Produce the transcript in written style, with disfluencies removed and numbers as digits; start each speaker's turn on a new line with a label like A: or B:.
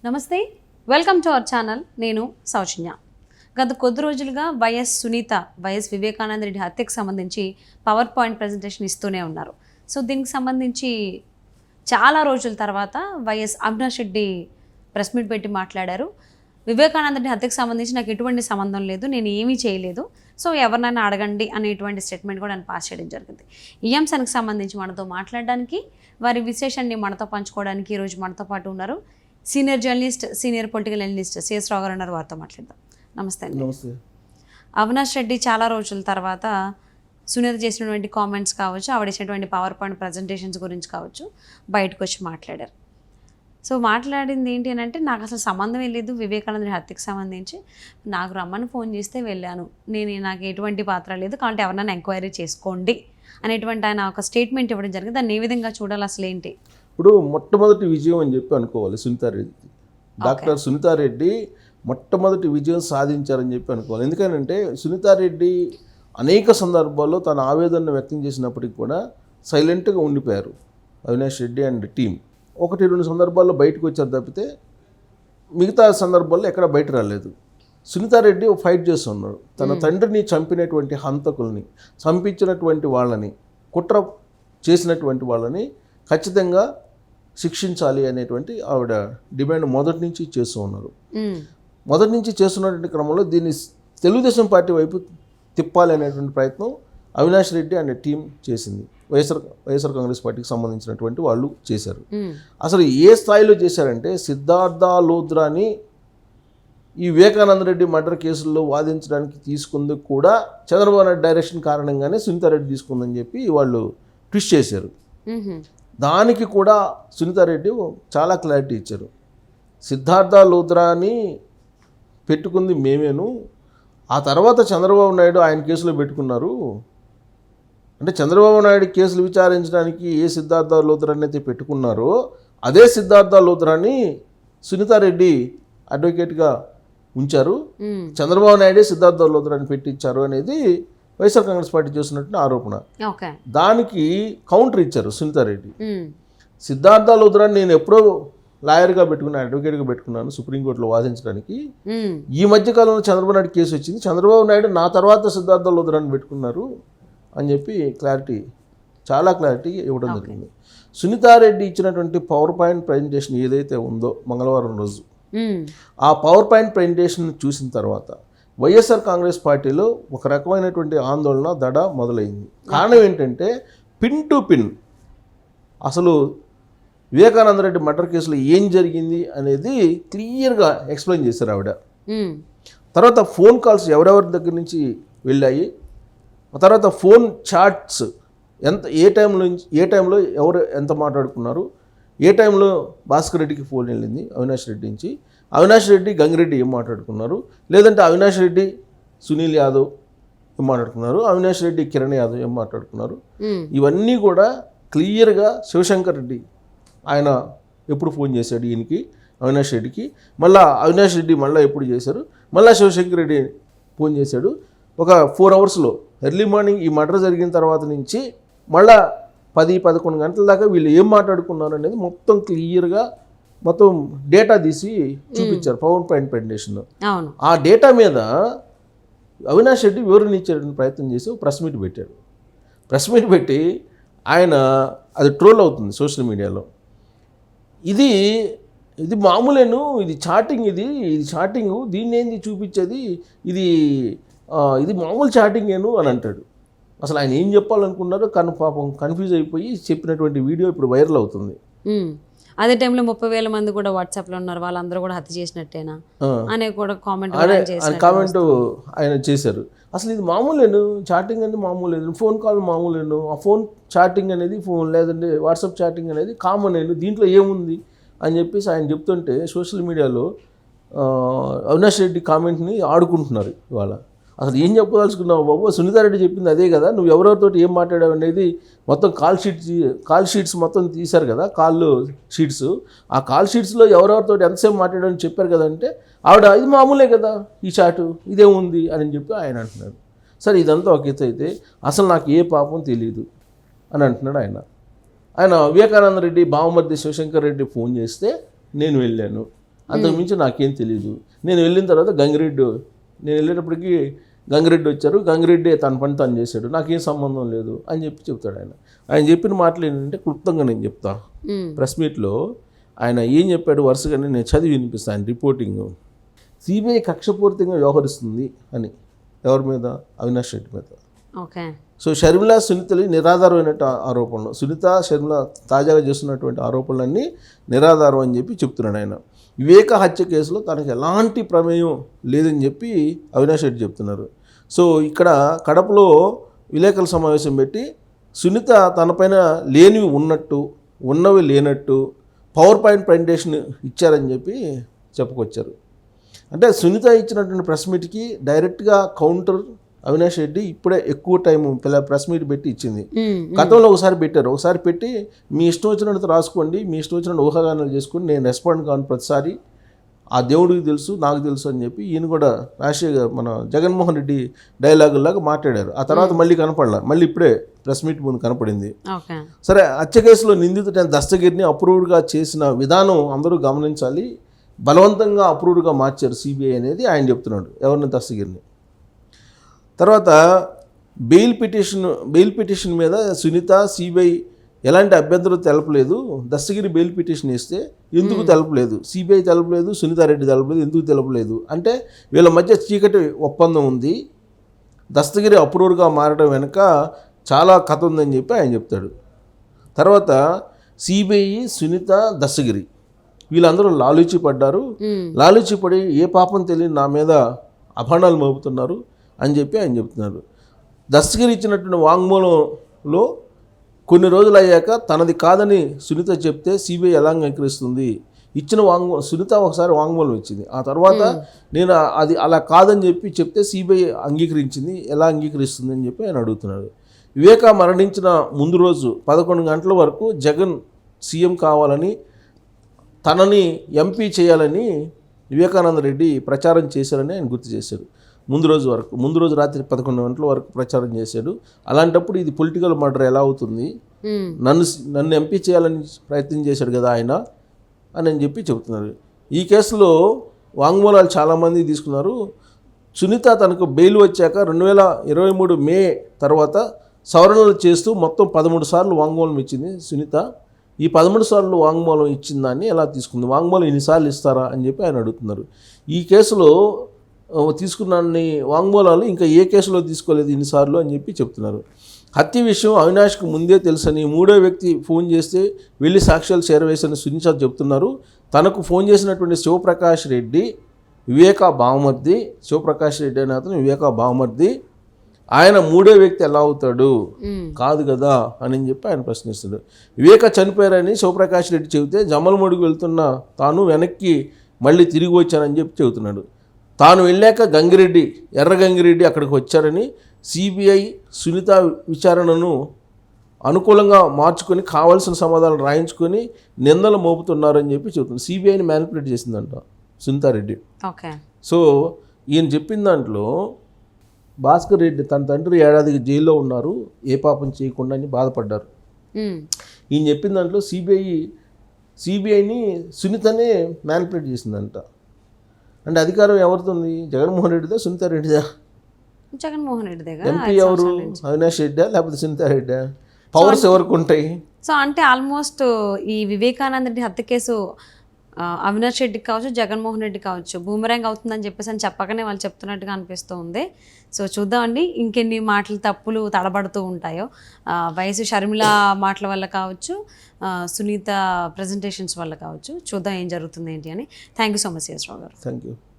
A: నమస్తే, welcome to our channel. నేను సౌజన్య. గత కొద్ది రోజులుగా వైఎస్ సునీత, వైఎస్ వివేకానంద రెడ్డి హత్యకు సంబంధించి పవర్ పాయింట్ ప్రజెంటేషన్ ఇస్తూనే ఉన్నారు. సో దీనికి సంబంధించి చాలా రోజుల తర్వాత YS Avinash Reddy press meet పెట్టి మాట్లాడారు. వివేకానంద రెడ్డి హత్యకు సంబంధించి నాకు ఎటువంటి సంబంధం లేదు, నేను ఏమీ చేయలేదు, సో ఎవరినైనా అడగండి అనేటువంటి స్టేట్మెంట్ కూడా నేను పాస్ చేయడం జరిగింది. ఈ అంశానికి సంబంధించి మనతో మాట్లాడడానికి, వారి విశేషాన్ని మనతో పంచుకోవడానికి ఈరోజు మనతో పాటు ఉన్నారు senior journalist, senior political analyst CS Rao గారు ఉన్నారు. వారితో మాట్లాడదాం. నమస్తే అండి.
B: నమస్తే.
A: అవినాష్ రెడ్డి చాలా రోజుల తర్వాత సునీత చేసినటువంటి కామెంట్స్ కావచ్చు, ఆవిడ ఇచ్చినటువంటి పవర్ పాయింట్ ప్రజెంటేషన్స్ గురించి కావచ్చు, బయటకు వచ్చి మాట్లాడారు. సో మాట్లాడింది ఏంటి అని అంటే, నాకు అసలు సంబంధం లేదు వివేకానంద హత్యకు సంబంధించి, నాకు రమ్మని ఫోన్ చేస్తే వెళ్ళాను, నాకు ఎటువంటి పాత్ర లేదు, కాబట్టి ఎవరైనా ఎంక్వైరీ చేసుకోండి అనేటువంటి ఆయన ఒక స్టేట్మెంట్ ఇవ్వడం జరిగింది. దాన్ని ఏ విధంగా చూడాలి, అసలు ఏంటి?
B: ఇప్పుడు మొట్టమొదటి విజయం అని చెప్పి అనుకోవాలి సునీతారెడ్డి. డాక్టర్ సునీతారెడ్డి మొట్టమొదటి విజయం సాధించారని చెప్పి అనుకోవాలి. ఎందుకంటే సునీతారెడ్డి అనేక సందర్భాల్లో తన ఆవేదనను వ్యక్తం చేసినప్పటికీ కూడా సైలెంట్గా ఉండిపోయారు అవినాష్ రెడ్డి అండ్ టీం. 1-2 సందర్భాల్లో బయటకు వచ్చారు తప్పితే మిగతా సందర్భాల్లో ఎక్కడ బయట రాలేదు. సునీతారెడ్డి ఫైట్ చేస్తున్నాడు. తన తండ్రిని చంపినటువంటి హంతకుల్ని, చంపించినటువంటి వాళ్ళని, కుట్ర చేసినటువంటి వాళ్ళని ఖచ్చితంగా శిక్షించాలి అనేటువంటి ఆవిడ డిమాండ్ మొదటి నుంచి చేస్తూ ఉన్నారు. మొదటి నుంచి చేస్తున్నటువంటి క్రమంలో దీన్ని తెలుగుదేశం పార్టీ వైపు తిప్పాలి అనేటువంటి ప్రయత్నం అవినాష్ రెడ్డి అండ్ టీం చేసింది. వైఎస్ఆర్ కాంగ్రెస్ పార్టీకి సంబంధించినటువంటి వాళ్ళు చేశారు. అసలు ఏ స్థాయిలో చేశారంటే, సిద్ధార్థ లూథ్రాని ఈ వివేకానంద రెడ్డి మర్డర్ కేసుల్లో వాదించడానికి తీసుకుంది కూడా చంద్రబాబు నాయుడు డైరెక్షన్ కారణంగానే సునీతారెడ్డి తీసుకుందని చెప్పి వాళ్ళు ట్విస్ట్ చేశారు. దానికి కూడా సునీతారెడ్డి చాలా క్లారిటీ ఇచ్చారు. సిద్ధార్థ లూథ్రాని పెట్టుకుంది మేమేను, ఆ తర్వాత చంద్రబాబు నాయుడు ఆయన కేసులో పెట్టుకున్నారు. అంటే చంద్రబాబు నాయుడు కేసులు విచారించడానికి ఏ సిద్ధార్థ లూథ్రాని అయితే పెట్టుకున్నారో అదే సిద్ధార్థ లూథ్రాని సునీతారెడ్డి అడ్వకేట్గా ఉంచారు. చంద్రబాబు నాయుడే సిద్ధార్థ లూథ్రాని పెట్టించారు అనేది వైఎస్ఆర్ కాంగ్రెస్ పార్టీ చేస్తున్నట్టు ఆరోపణ. దానికి కౌంటర్ ఇచ్చారు సునీతారెడ్డి. సిద్ధార్థ లూథ్రాని నేను ఎప్పుడో లాయర్గా పెట్టుకున్నాను, అడ్వకేట్గా పెట్టుకున్నాను సుప్రీంకోర్టులో వాదించడానికి. ఈ మధ్యకాలంలో చంద్రబాబు నాయుడు కేసు వచ్చింది, చంద్రబాబు నాయుడు నా తర్వాత సిద్ధార్థ లూథ్రాని పెట్టుకున్నారు అని చెప్పి చాలా క్లారిటీ ఇవ్వడం జరిగింది. సునీతారెడ్డి ఇచ్చినటువంటి పవర్ పాయింట్ ప్రజెంటేషన్ ఏదైతే ఉందో మంగళవారం రోజు, ఆ పవర్ పాయింట్ ప్రజెంటేషన్ చూసిన తర్వాత వైఎస్ఆర్ కాంగ్రెస్ పార్టీలో ఒక రకమైనటువంటి ఆందోళన దడ మొదలైంది. కారణం ఏంటంటే, పిన్ టు పిన్ అసలు వివేకానంద రెడ్డి మర్డర్ కేసులో ఏం జరిగింది అనేది క్లియర్గా ఎక్స్ప్లెయిన్ చేశారు ఆవిడ. తర్వాత ఫోన్ కాల్స్ ఎవరెవరి దగ్గర నుంచి వెళ్ళాయి, తర్వాత ఫోన్ చాట్స్ ఏ టైంలో ఎవరు ఎంత మాట్లాడుకున్నారు, ఏ టైంలో భాస్కర్ రెడ్డికి ఫోన్ వెళ్ళింది అవినాష్ రెడ్డి నుంచి, అవినాష్ రెడ్డి గంగిరెడ్డి ఏం మాట్లాడుకున్నారు, లేదంటే అవినాష్ రెడ్డి సునీల్ యాదవ్ ఏం మాట్లాడుకున్నారు, అవినాష్ రెడ్డి కిరణ్ యాదవ్ ఏం మాట్లాడుకున్నారు, ఇవన్నీ కూడా క్లియర్గా శివశంకర్ రెడ్డి ఆయన ఎప్పుడు ఫోన్ చేశాడు ఈయనకి అవినాష్ రెడ్డికి, మళ్ళీ అవినాష్ రెడ్డి మళ్ళీ ఎప్పుడు చేశారు, మళ్ళీ శివశంకర్ రెడ్డి ఫోన్ చేశాడు. ఒక 4 అవర్స్లో ఎర్లీ మార్నింగ్ ఈ మర్డర్ జరిగిన తర్వాత నుంచి మళ్ళీ 10-11 గంటల దాకా వీళ్ళు ఏం మాట్లాడుకున్నారు అనేది మొత్తం క్లియర్గా మొత్తం డేటా తీసి చూపించారు పవర్ పాయింట్ ప్రజెంటేషన్లో. ఆ డేటా మీద అవినాష్ రెడ్డి వివరణ ఇచ్చేటువంటి ప్రయత్నం చేసి ప్రెస్ మీట్ పెట్టాడు. ప్రెస్ మీట్ పెట్టి ఆయన అది ట్రోల్ అవుతుంది సోషల్ మీడియాలో. ఇది మామూలేను, ఇది చాటింగ్, ఇది చాటింగు, దీన్ని ఏంది చూపించేది, ఇది మామూలు చాటింగేను అని అంటాడు. అసలు ఆయన ఏం చెప్పాలనుకున్నారో పాపం కన్ఫ్యూజ్ అయిపోయి చెప్పినటువంటి వీడియో ఇప్పుడు వైరల్ అవుతుంది.
A: అదే టైంలో 30,000 మంది కూడా వాట్సాప్లో ఉన్నారు, వాళ్ళందరూ కూడా హత్య చేసినట్టేనా అనే కూడా కామెంట్
B: ఆయన చేశారు. అసలు ఇది మామూలేను, చాటింగ్ అనేది మామూలేదు, ఫోన్ కాల్ మామూలేను, ఆ ఫోన్ చాటింగ్ అనేది లేదంటే వాట్సాప్ చాటింగ్ అనేది కామన్, దీంట్లో ఏముంది అని చెప్పేసి ఆయన చెప్తుంటే సోషల్ మీడియాలో అవినాష్ రెడ్డి కామెంట్ని ఆడుకుంటున్నారు ఇవాళ. అసలు ఏం చెప్పదలుచుకున్నావు బాబు, సునీతారెడ్డి చెప్పింది అదే కదా, నువ్వు ఎవరెవరితో ఏం మాట్లాడావు అనేది మొత్తం కాల్ షీట్స్ మొత్తం తీశారు కదా, కాల్ షీట్స్, ఆ కాల్ షీట్స్లో ఎవరెవరితో ఎంతసేపు మాట్లాడాలని చెప్పారు కదా అంటే ఆవిడ ఇది మామూలే కదా ఈ చాటు, ఇదేముంది అని చెప్పి ఆయన అంటున్నారు. సరే ఇదంతా ఒక ఎత్తు అయితే అసలు నాకు ఏ పాపం తెలియదు అని అంటున్నాడు ఆయన వివేకానంద రెడ్డి బావమర్ది శివశంకర్ రెడ్డి ఫోన్ చేస్తే నేను వెళ్ళాను అంతకుమించి నాకేం తెలియదు. నేను వెళ్ళిన తర్వాత నేను వెళ్ళేటప్పటికి గంగిరెడ్డి వచ్చారు, గంగిరెడ్డి తన పని తను చేశాడు, నాకేం సంబంధం లేదు అని చెప్పి చెప్తాడు ఆయన చెప్పిన మాటలు ఏంటంటే క్లుప్తంగా నేను చెప్తా. ప్రెస్ మీట్లో ఆయన ఏం చెప్పాడు వరుసగానే నేను చదివి వినిపిస్తాను. ఆయన రిపోర్టింగ్, సిబిఐ కక్షపూరితంగా వ్యవహరిస్తుంది అని ఎవరి మీద? అవినాష్ రెడ్డి మీద.
A: ఓకే.
B: సో షర్మిల సునీతలు నిరాధారమైన ఆరోపణలు, సునీత షర్మిల తాజాగా చేస్తున్నటువంటి ఆరోపణలన్నీ నిరాధారం అని చెప్పి చెప్తున్నాడు ఆయన. వివేక హత్య కేసులో తనకు ఎలాంటి ప్రమేయం లేదని చెప్పి అవినాష్ రెడ్డి చెప్తున్నారు. సో ఇక్కడ కడపలో విలేకరుల సమావేశం పెట్టి సునీత తనపైన లేనివి ఉన్నట్టు, ఉన్నవి లేనట్టు పవర్ పాయింట్ ప్రజెంటేషన్ ఇచ్చారని చెప్పి చెప్పుకొచ్చారు. అంటే సునీత ఇచ్చినటువంటి ప్రెస్ మీట్కి డైరెక్ట్గా కౌంటర్ అవినాష్ రెడ్డి ఇప్పుడే ఎక్కువ టైం ప్రెస్ మీట్ పెట్టి ఇచ్చింది. గతంలో ఒకసారి పెట్టారు, ఒకసారి పెట్టి మీ ఇష్టం వచ్చినట్టు రాసుకోండి, మీ ఇష్టం వచ్చినట్టు ఊహాగానాలు చేసుకుని నేను రెస్పాండ్ కాను ప్రతిసారి, ఆ దేవుడికి తెలుసు నాకు తెలుసు అని చెప్పి ఈయన కూడా మన జగన్మోహన్ రెడ్డి డైలాగుల్లాగా మాట్లాడారు. ఆ తర్వాత మళ్ళీ కనపడలా, మళ్ళీ ఇప్పుడే ప్రెస్ మీట్ ముందు కనపడింది. సరే, హత్య కేసులో నిందితుడైన దస్తగిరిని అప్రూవ్డ్గా చేసిన విధానం అందరూ గమనించాలి, బలవంతంగా అప్రూవ్డ్గా మార్చారు సిబిఐ అనేది ఆయన చెప్తున్నాడు. ఎవరిని? దస్తగిరిని. తర్వాత బెయిల్ పిటిషన్ మీద సునీత సిబిఐ ఎలాంటి అభ్యంతరం తెలపలేదు. దస్తగిరి బెయిల్ పిటిషన్ ఇస్తే ఎందుకు తెలపలేదు, సిబిఐ తెలపలేదు, సునీతారెడ్డి తెలపలేదు, ఎందుకు తెలపలేదు అంటే వీళ్ళ మధ్య చీకటి ఒప్పందం ఉంది, దస్తగిరి అప్రూవ్డ్గా మారడం వెనుక చాలా కథ ఉందని చెప్పి ఆయన చెప్తాడు. తర్వాత సిబిఐ, సునీత, దస్తగిరి వీళ్ళందరూ లాలూచి పడ్డారు, లాలూచి పడి ఏ పాపం తెలియని నా మీద అభాండాలు మోపుతున్నారు అని చెప్పి ఆయన చెప్తున్నారు. దస్తగిరి ఇచ్చినటువంటి వాంగ్మూలంలో కొన్ని రోజులు అయ్యాక తనది కాదని సునీత చెప్తే సిబిఐ ఎలా అంగీకరిస్తుంది? ఇచ్చిన సునీత ఒకసారి వాంగ్మూలం ఇచ్చింది, ఆ తర్వాత నేను అది అలా కాదని చెప్పి చెప్తే సిబిఐ అంగీకరించింది, ఎలా అంగీకరిస్తుంది అని చెప్పి ఆయన అడుగుతున్నాడు. వివేక మరణించిన ముందు రోజు 11 గంటల వరకు జగన్ సీఎం కావాలని, తనని ఎంపీ చేయాలని వివేకానంద రెడ్డి ప్రచారం చేశారని ఆయన గుర్తు చేశారు. ముందు రోజు రాత్రి 11 గంటల వరకు ప్రచారం చేశాడు. అలాంటప్పుడు ఇది పొలిటికల్ మర్డర్ ఎలా అవుతుంది? నన్ను ఎంపీ చేయాలని ప్రయత్నం చేశాడు కదా ఆయన అని చెప్పి చెబుతున్నారు. ఈ కేసులో వాంగ్మూలాలు చాలామంది తీసుకున్నారు. సునీత తనకు బెయిల్ వచ్చాక 2023 మే తర్వాత సవరణలు చేస్తూ మొత్తం 13 సార్లు వాంగ్మూలం ఇచ్చింది సునీత. ఈ 13 సార్లు వాంగ్మూలం ఇచ్చిన దాన్ని ఎలా తీసుకుంది? వాంగ్మూలం ఎన్నిసార్లు ఇస్తారా అని చెప్పి ఆయన అడుగుతున్నారు. ఈ కేసులో తీసుకున్న వాంగ్మూలాలు ఇంకా ఏ కేసులో తీసుకోలేదు ఇన్నిసార్లు అని చెప్పి చెప్తున్నారు. హత్య విషయం అవినాష్కు ముందే తెలుసని, మూడో వ్యక్తి ఫోన్ చేస్తే వెళ్ళి సాక్ష్యాలు చేరవేసని సునీత చెప్తున్నారు. తనకు ఫోన్ చేసినటువంటి శివప్రకాష్ రెడ్డి వివేక బావమర్ది, శివప్రకాష్ రెడ్డి అనే అతను వివేక బావమర్ది, ఆయన మూడో వ్యక్తి ఎలా అవుతాడు? కాదు కదా అని చెప్పి ఆయన ప్రశ్నిస్తాడు. వివేక చనిపోయారని శివప్రకాష్ రెడ్డి చెబితే జమ్మలమడుగు వెళ్తున్న తాను వెనక్కి మళ్ళీ తిరిగి వచ్చానని చెప్పి చెబుతున్నాడు. తాను వెళ్ళాక ఎర్ర గంగిరెడ్డి అక్కడికి వచ్చారని, సిబిఐ సునీత విచారణను అనుకూలంగా మార్చుకొని కావాల్సిన సమాధానం రాయించుకొని నిందలు మోపుతున్నారని చెప్పి చెబుతుంది. సిబిఐని మ్యానిపులేట్ చేసిందంట సునీతారెడ్డి. సో ఈయన చెప్పిన దాంట్లో భాస్కర్ రెడ్డి తన తండ్రి ఏడాదికి జైల్లో ఉన్నారు, ఏ పాపం చేయకుండా అని బాధపడ్డారు. ఈయన చెప్పిన దాంట్లో సిబిఐని సునీతనే మ్యానిపులేట్ చేసిందంట. అంటే అధికారం ఎవరితుంది? జగన్మోహన్ రెడ్డిదా, సునీతారెడ్డిదా?
A: జగన్మోహన్ రెడ్డి.
B: ఎంపీ ఎవరు? అవినాష్ రెడ్డా లేకపోతే సునీతారెడ్డా? పవర్స్ ఎవరికి ఉంటాయి?
A: సో అంటే ఆల్మోస్ట్ ఈ వివేకానంద రెడ్డి హత్య కేసు అవినాష్ రెడ్డికి కావచ్చు, జగన్మోహన్ రెడ్డి కావచ్చు బూమరాంగ్ అవుతుందని చెప్పేసి అని చెప్పకనే వాళ్ళు చెప్తున్నట్టుగా అనిపిస్తూ ఉంది. సో చూద్దామండి ఇంకెన్ని మాటలు తప్పులు తడబడుతూ ఉంటాయో, వయసు షర్మిల మాటల వల్ల కావచ్చు, సునీత ప్రజెంటేషన్స్ వల్ల కావచ్చు. చూద్దాం ఏం జరుగుతుంది ఏంటి అని. Thank you so much CS Rao గారు.
B: Thank you.